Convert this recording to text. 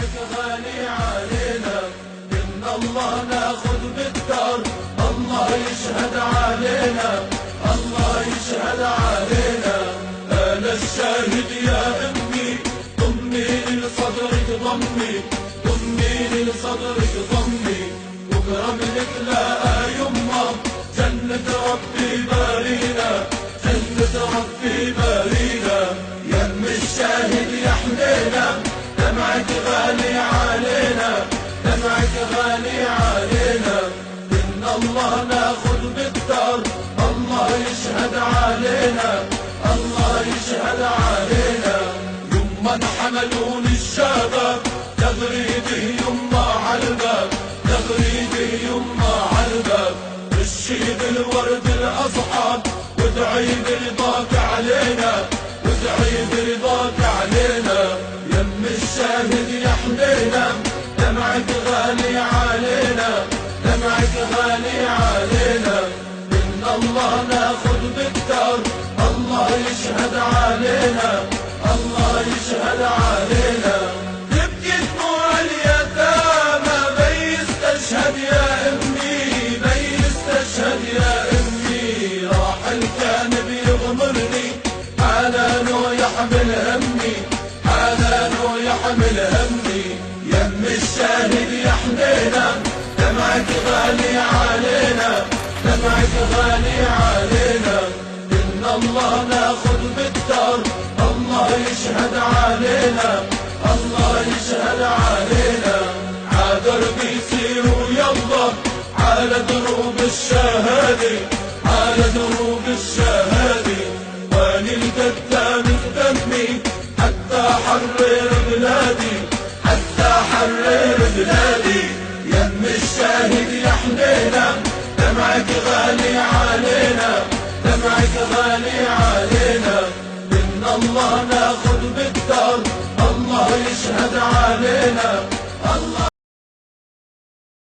دمعك غالي علينا، إن الله ناخذ بالدار، الله يشهد علينا، الله يشهد علينا. أنا الشاهد يا أمي، ضمي لصدرك ضمي، ضمي لصدرك ضمي، بكرة بنتلاقى يما، جنة ربي بارينا، جنة ربي بارينا. يم الشاهد يا حنينا، دمعك غالي علينا، دمعك غالي علينا. إن الله ناخذ بالدار، الله يشهد علينا، الله يشهد علينا. يما انحملوني الشباب، تغريدي يما عالباب، تغريدي يما عالباب. رشي بالورد الأصحاب، وادعي برضاك علينا، وادعي برضاك علينا. يم الشاهد يا حنينا، دمعك غالي علينا، دمعك غالي علينا. إن الله ناخذ بالدار، الله يشهد علينا، الله يشهد علينا. تبكي دموع اليتامى، بي يستشهد يا أمي، بي يستشهد يا أمي. راحل كان بيغمرني، حنانه يحمل همي، حنانه يحمل همي. يم الشاهد يا حنينا، دمعك غالي علينا، دمعك غالي علينا. إن الله ناخذ بالدار، الله يشهد علينا، الله يشهد علينا. عالدرب يسيروا يلا، على دروب الشهادة، على دروب الشهادة. واني القدام بدمي، حتى حرر بلادي، حتى حرر بلادي. يم الشاهد يا حنينا، دمعك غالي علينا، دمعك غالي علينا. إن الله ناخذ بالدار، الله يشهد علينا.